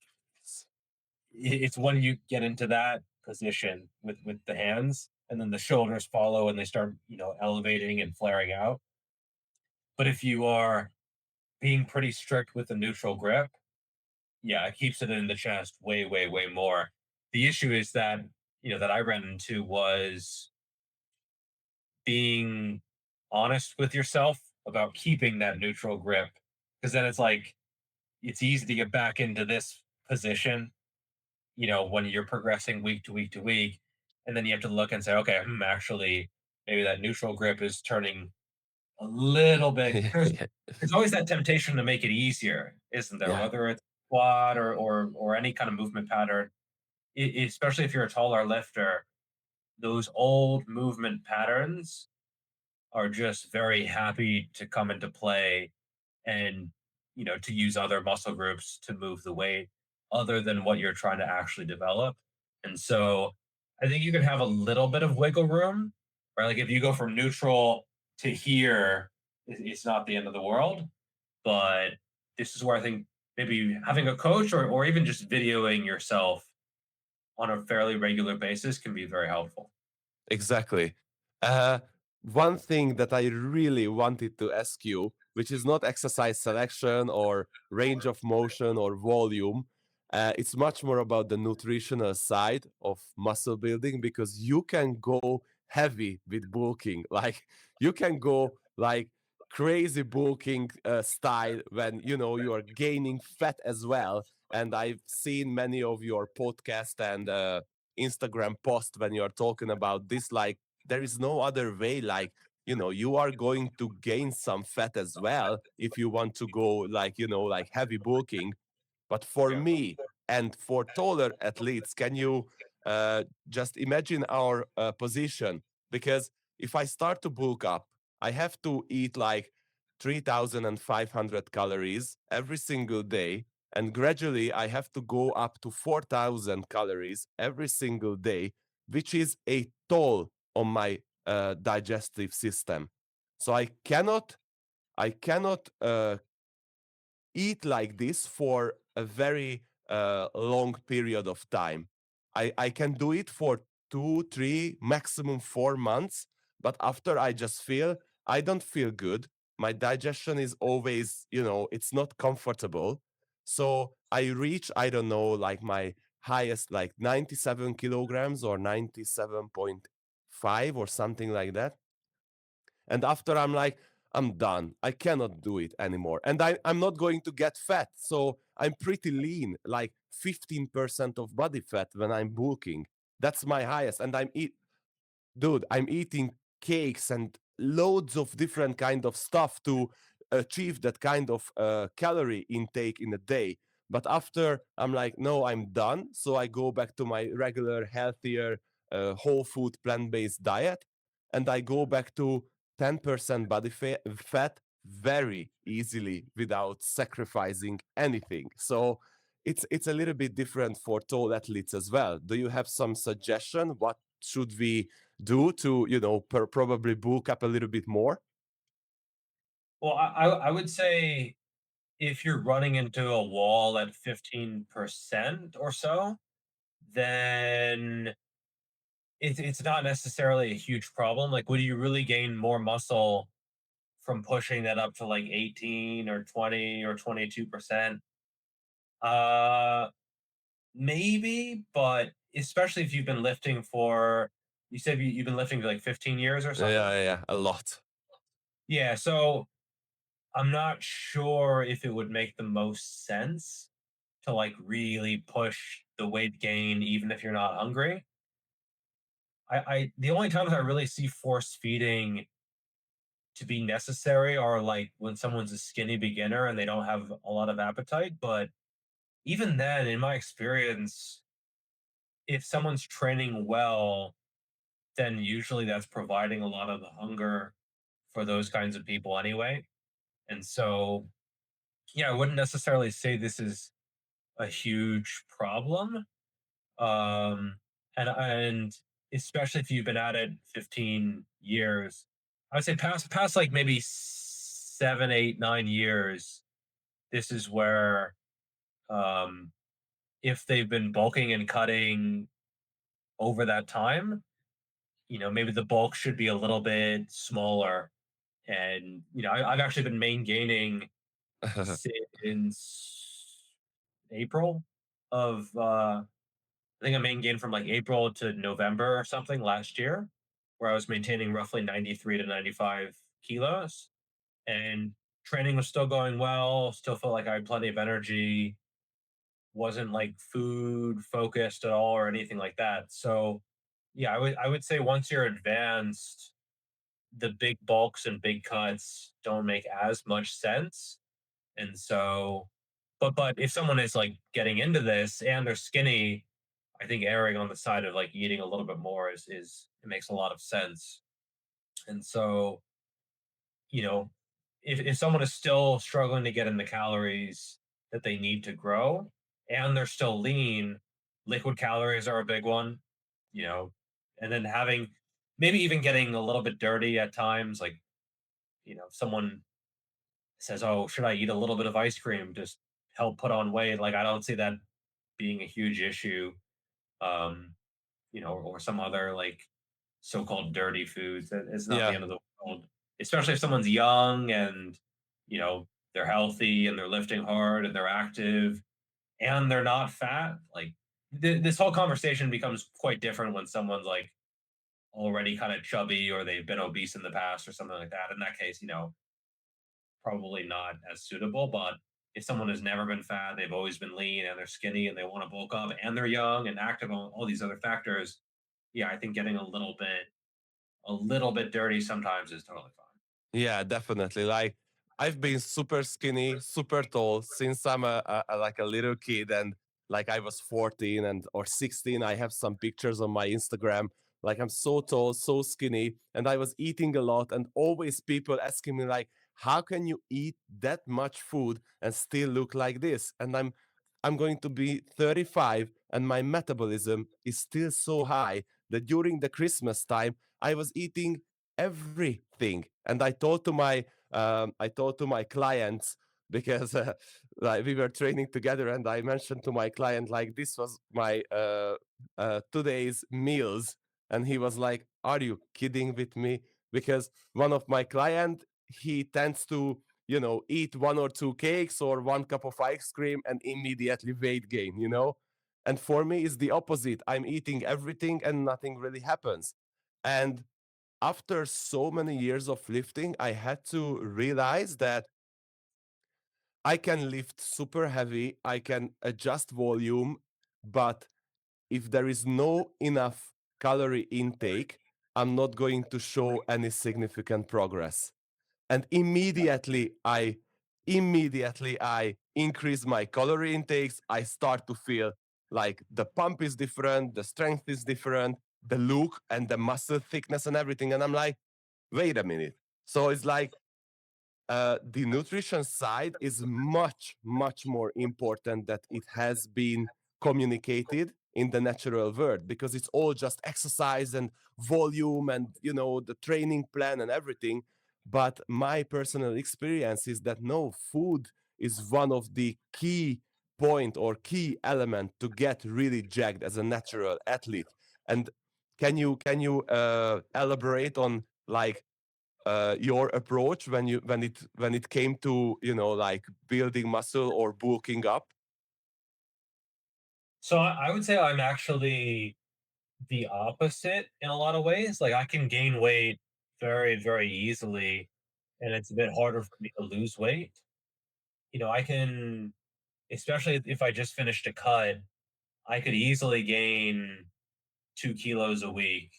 when you get into that position with the hands, and then the shoulders follow and they start elevating and flaring out. But if you are being pretty strict with the neutral grip, yeah, it keeps it in the chest way, way, way more. The issue is that that I ran into was being honest with yourself about keeping that neutral grip, because then it's like it's easy to get back into this position, when you're progressing week to week to week. And then you have to look and say, okay, actually, maybe that neutral grip is turning a little bit. There's always that temptation to make it easier, isn't there? Yeah. Whether it's squat or any kind of movement pattern, especially if you're a taller lifter, those old movement patterns are just very happy to come into play, and to use other muscle groups to move the weight other than what you're trying to actually develop. And so I think you can have a little bit of wiggle room, right? Like if you go from neutral to here, it's not the end of the world. But this is where I think maybe having a coach, or even just videoing yourself on a fairly regular basis can be very helpful. Exactly. Uh, One thing that I really wanted to ask you, which is not exercise selection or range of motion or volume, it's much more about the nutritional side of muscle building because you can go heavy with bulking. Like you can go like crazy bulking style when you are gaining fat as well. And I've seen many of your podcast and Instagram post when you're talking about this, like there is no other way, like you are going to gain some fat as well if you want to go like like heavy bulking. But for Yeah. me and for taller athletes, can you just imagine our position? Because if I start to bulk up, I have to eat like 3,500 calories every single day. And gradually, I have to go up to 4,000 calories every single day, which is a toll on my digestive system. So I cannot eat like this for a very long period of time. I can do it for 2, 3, maximum 4 months, but after I just feel I don't feel good. My digestion is always, it's not comfortable. So I reach, I don't know, like my highest, like 97 kilograms or 97.5 or something like that. And after I'm like, I'm done. I cannot do it anymore. And I'm not going to get fat. So I'm pretty lean, like 15% of body fat when I'm bulking. That's my highest. And dude, I'm eating cakes and loads of different kind of stuff to achieve that kind of calorie intake in a day. But after I'm like, no, I'm done. So I go back to my regular, healthier, whole food, plant-based diet, and I go back to 10% body fat very easily without sacrificing anything. So it's a little bit different for tall athletes as well. Do you have some suggestion? What should we do to probably bulk up a little bit more? Well, I would say if you're running into a wall at 15% or so, then it's not necessarily a huge problem. Like, would you really gain more muscle from pushing that up to like 18 or 20 or 22%? Uh, Maybe, but especially if you've been lifting for, you said you've been lifting for like 15 years or Yeah, something. yeah, yeah, a lot. Yeah. So I'm not sure if it would make the most sense to like really push the weight gain, even if you're not hungry. The only times I really see force feeding to be necessary are like when someone's a skinny beginner and they don't have a lot of appetite. But even then, in my experience, if someone's training well, then usually that's providing a lot of the hunger for those kinds of people anyway. And so, yeah, I wouldn't necessarily say this is a huge problem. Um, and especially if you've been at it 15 years, I would say past like maybe 7, 8, 9 years, this is where um if they've been bulking and cutting over that time, maybe the bulk should be a little bit smaller. And I've actually been main gaining since April of I think I main gained from like April to November or something last year, where I was maintaining roughly 93 to 95 kilos. And training was still going well, still felt like I had plenty of energy, wasn't like food focused at all or anything like that. So yeah, I would say once you're advanced, the big bulks and big cuts don't make as much sense. And so, but if someone is like getting into this and they're skinny, I think erring on the side of like eating a little bit more is it makes a lot of sense. And so, you know, if someone is still struggling to get in the calories that they need to grow and they're still lean, liquid calories are a big one, you know, and then having maybe even getting a little bit dirty at times, like, if someone says, "Oh, should I eat a little bit of ice cream just help put on weight?" Like, I don't see that being a huge issue. Um, or some other like so-called dirty foods. That it's not the Yeah, end of the world, especially if someone's young and they're healthy and they're lifting hard and they're active and they're not fat. Like this whole conversation becomes quite different when someone's like already kind of chubby or they've been obese in the past or something like that. In that case, probably not as suitable. But if someone has never been fat, they've always been lean and they're skinny and they want to bulk up and they're young and active on all these other factors, yeah, I think getting a little bit dirty sometimes is totally fine. yeah, definitely. Like I've been super skinny, super tall since I'm like a little kid, and like I was 14 and or 16. I have some pictures on my Instagram. Like I'm so tall, so skinny, and I was eating a lot, and always people asking me like, "How can you eat that much food and still look like this?" And I'm going to be 35, and my metabolism is still so high that during the Christmas time I was eating everything. And I told to my clients because like we were training together, and I mentioned to my client like this was my today's meals, and he was like, "Are you kidding with me?" Because one of my client, he tends to eat one or two cakes or one cup of ice cream and immediately weight gain, and for me it's the opposite. I'm eating everything and nothing really happens. And after so many years of lifting, I had to realize that I can lift super heavy, I can adjust volume, but if there is no enough calorie intake, I'm not going to show any significant progress. And immediately I increase my calorie intakes. I start to feel like the pump is different, the strength is different, the look and the muscle thickness and everything. And I'm like, wait a minute. So it's like the nutrition side is much, much more important that it has been communicated in the natural world, because it's all just exercise and volume and the training plan and everything. But my personal experience is that no, food is one of the key point or key element to get really jacked as a natural athlete. And can you elaborate on like your approach when it came to like building muscle or bulking up? So I would say I'm actually the opposite in a lot of ways. Like I can gain weight very, very easily, and it's a bit harder for me to lose weight. I can, especially if I just finished a cut, I could easily gain 2 kilos a week.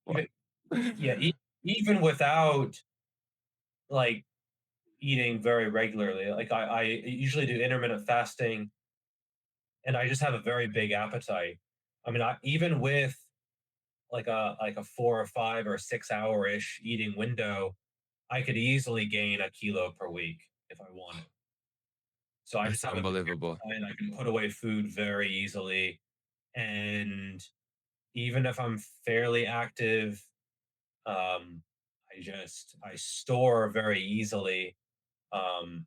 Even, yeah, even without like eating very regularly. Like I usually do intermittent fasting, and I just have a very big appetite. I mean, even with like a 4 or 5 or 6 hour ish eating window, I could easily gain a kilo per week if I wanted. So I just That's have a big unbelievable. appetite. I can put away food very easily, and even if I'm fairly active, I store very easily. Um,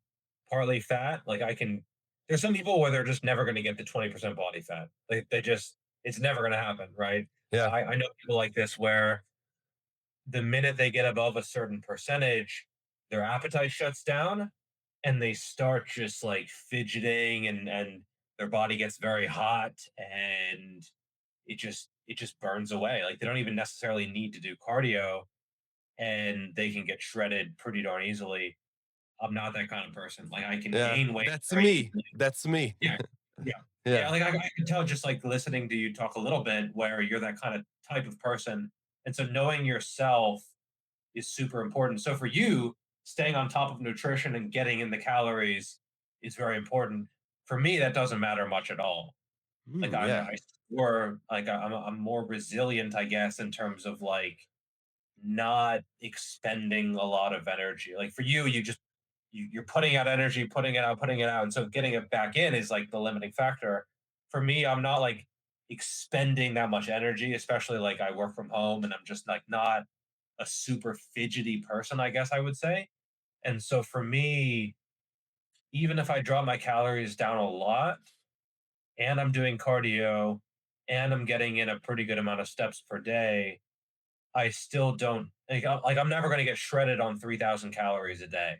Partly fat, like I can. There's some people where they're just never going to get to 20% body fat. They just it's never going to happen, right? Yeah. I know people like this where the minute they get above a certain percentage, their appetite shuts down and they start just like fidgeting and their body gets very hot and it just burns away. Like they don't even necessarily need to do cardio and they can get shredded pretty darn easily. I'm not that kind of person. Like I can Yeah, gain weight that's very me. easily. That's me. Yeah. Yeah. Yeah. Yeah. Like I can tell just like listening to you talk a little bit where you're that kind of type of person. And so knowing yourself is super important. So for you, staying on top of nutrition and getting in the calories is very important. For me, that doesn't matter much at all. Like Yeah. I or like I'm more resilient, I guess, in terms of like not expending a lot of energy. Like for you, you're putting out energy, putting it out, and so getting it back in is like the limiting factor. For me, I'm not like expending that much energy, especially like I work from home and I'm just like not a super fidgety person, I guess I would say. And so for me, even if I drop my calories down a lot and I'm doing cardio and I'm getting in a pretty good amount of steps per day, I still don't I'm never going to get shredded on 3,000 calories a day.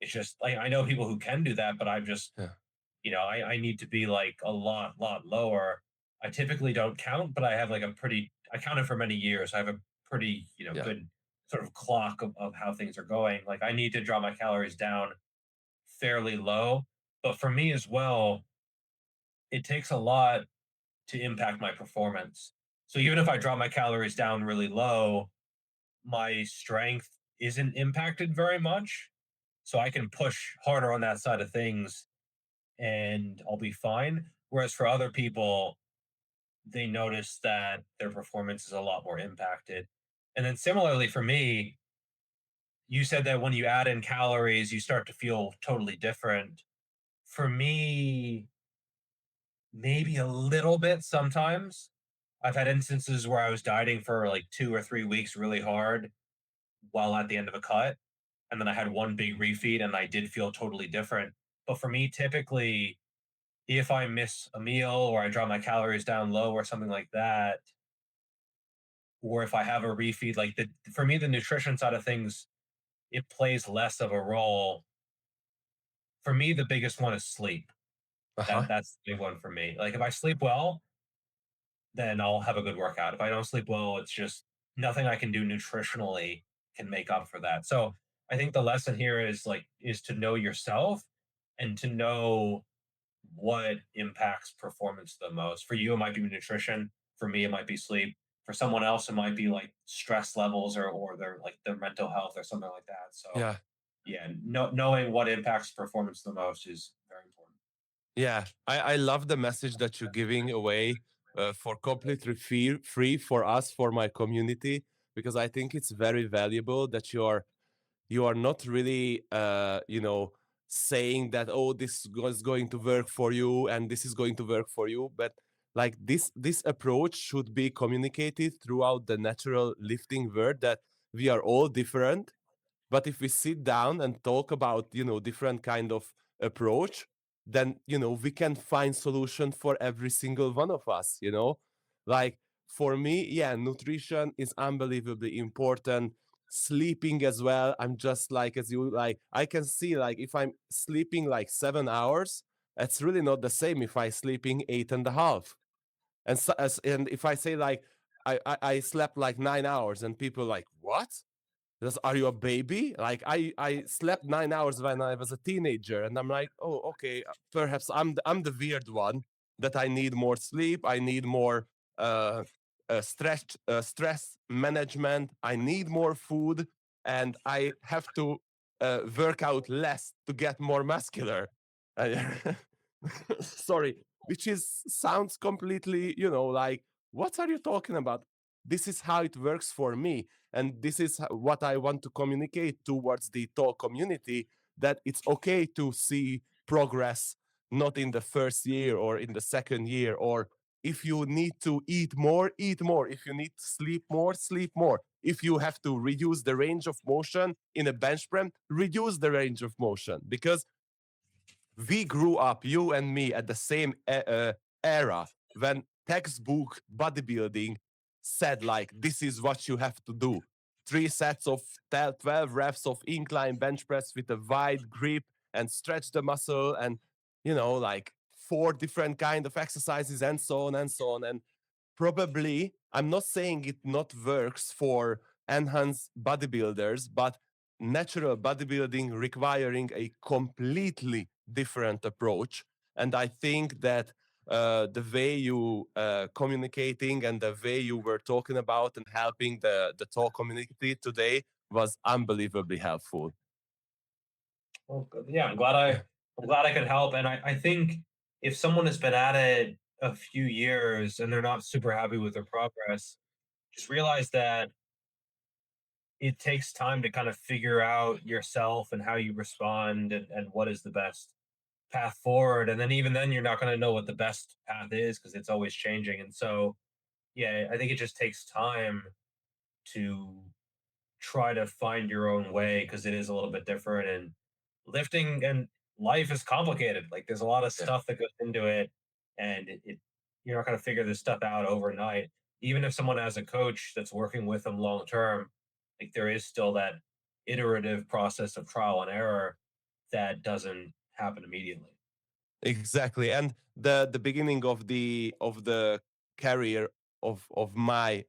It's just like I know people who can do that, but I'm just, Yeah. I need to be like a lot lower. I typically don't count, but I have like I counted for many years. I have a pretty, Yeah. good sort of clock of how things are going. Like I need to draw my calories down fairly low. But for me as well, it takes a lot to impact my performance. So even if I drop my calories down really low, my strength isn't impacted very much. So I can push harder on that side of things and I'll be fine. Whereas for other people, they notice that their performance is a lot more impacted. And then similarly for me, you said that when you add in calories, you start to feel totally different. For me, maybe a little bit sometimes. I've had instances where I was dieting for like 2 or 3 weeks really hard while at the end of a cut. and then I had one big refeed and I did feel totally different. But for me, typically, if I miss a meal or I drop my calories down low or something like that, or if I have a refeed, like for me, the nutrition side of things, it plays less of a role. For me, the biggest one is sleep. Uh-huh. That's the big one for me. Like if I sleep well, then I'll have a good workout. If I don't sleep well, it's just nothing I can do nutritionally can make up for that. So I think the lesson here is to know yourself and to know what impacts performance the most. For you, it might be nutrition. For me, it might be sleep. For someone else, it might be like stress levels or their mental health or something like that. So Yeah. yeah, knowing what impacts performance the most is very important. Yeah, I love the message that you're giving away for completely free for us, for my community, because I think it's very valuable that you are not really saying that, oh, this is going to work for you and this is going to work for you, but like this approach should be communicated throughout the natural lifting world, that we are all different, but if we sit down and talk about different kind of approach, then we can find solution for every single one of us. Like for me, yeah, nutrition is unbelievably important, sleeping as well. I'm just like as you, like I can see, like if I'm sleeping like 7 hours, it's really not the same if I sleeping 8.5. And if I say like I slept like 9 hours, and people like, what? Are you a baby? Like I slept 9 hours when I was a teenager, and I'm like, oh, okay, perhaps I'm the weird one, that I need more sleep, I need more uh, stress management, I need more food, and I have to work out less to get more muscular. Uh, Sorry, which is sounds completely, like, what are you talking about? This is how it works for me, and this is what I want to communicate towards the talk community, that it's okay to see progress, not in the first year or in the second year, or if you need to eat more, eat more. If you need to sleep more, sleep more. If you have to reduce the range of motion in a bench press, reduce the range of motion, because we grew up, you and me, at the same era when textbook bodybuilding said like, this is what you have to do: 3 sets of 12 reps of incline bench press with a wide grip, and stretch the muscle, and like 4 different kind of exercises, and so on and so on. And probably, I'm not saying it not works for enhanced bodybuilders, but natural bodybuilding requiring a completely different approach. And I think that the way you communicating and the way you were talking about and helping the talk community today was unbelievably helpful. Well, good. Yeah, I'm glad I could help. And I think if someone has been at it a few years and they're not super happy with their progress, just realize that it takes time to kind of figure out yourself and how you respond and what is the best path forward. And then even then you're not going to know what the best path is because it's always changing. And so yeah, I think it just takes time to try to find your own way because it is a little bit different. And lifting and life is complicated. Like there's a lot of Yeah. stuff that goes into it, and you're not going to figure this stuff out overnight. Even if someone has a coach that's working with them long term, like there is still that iterative process of trial and error that doesn't happen immediately. Exactly, and the beginning of the career of my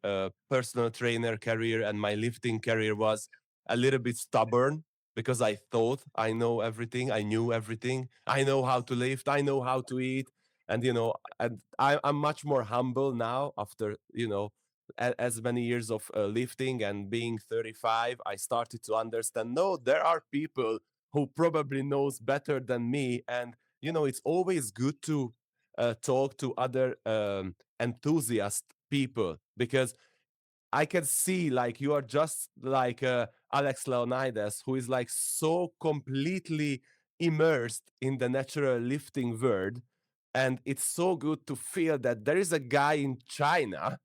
personal trainer career and my lifting career was a little bit stubborn, because I thought I know everything, I knew everything, I know how to lift, I know how to eat, and I'm much more humble now after as many years of lifting and being 35. I started to understand, no, there are people who probably knows better than me, and it's always good to talk to other enthusiast people, because I can see like you are just like Alex Leonidas, who is like so completely immersed in the natural lifting world. And it's so good to feel that there is a guy in China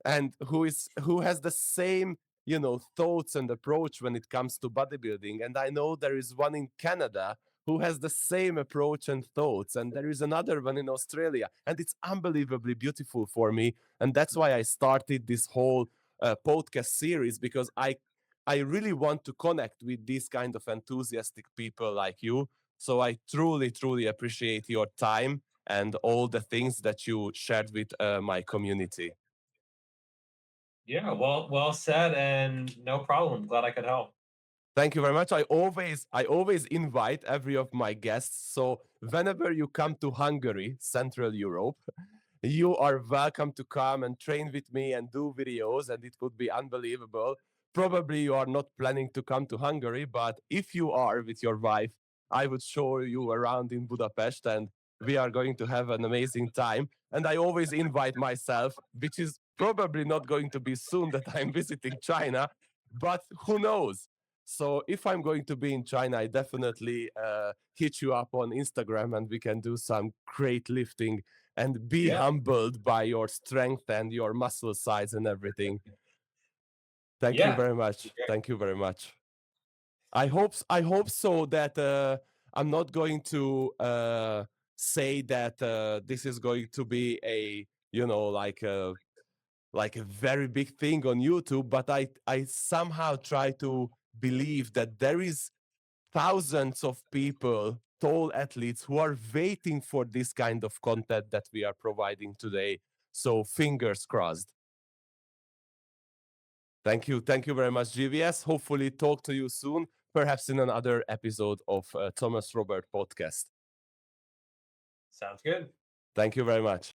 and who has the same thoughts and approach when it comes to bodybuilding. And I know there is one in Canada who has the same approach and thoughts, and there is another one in Australia, and it's unbelievably beautiful for me. And that's why I started this whole podcast series, because I really want to connect with these kind of enthusiastic people like you. So I truly, truly appreciate your time and all the things that you shared with my community. Yeah, well said, and no problem. Glad I could help. Thank you very much. I always invite every of my guests. So whenever you come to Hungary, Central Europe, you are welcome to come and train with me and do videos, and it would be unbelievable. Probably you are not planning to come to Hungary, but if you are with your wife, I would show you around in Budapest, and we are going to have an amazing time. And I always invite myself, which is probably not going to be soon that I'm visiting China, but who knows? So if I'm going to be in China, I definitely hit you up on Instagram, and we can do some great lifting and be Yeah, humbled by your strength and your muscle size and everything. Thank you yeah. very much. Thank you very much. I hope so that I'm not going to say that this is going to be a like a very big thing on YouTube, but I somehow try to believe that there is thousands of people, tall athletes, who are waiting for this kind of content that we are providing today. So fingers crossed. Thank you. Thank you very much, GVS. Hopefully talk to you soon, perhaps in another episode of Thomas Robert podcast. Sounds good. Thank you very much.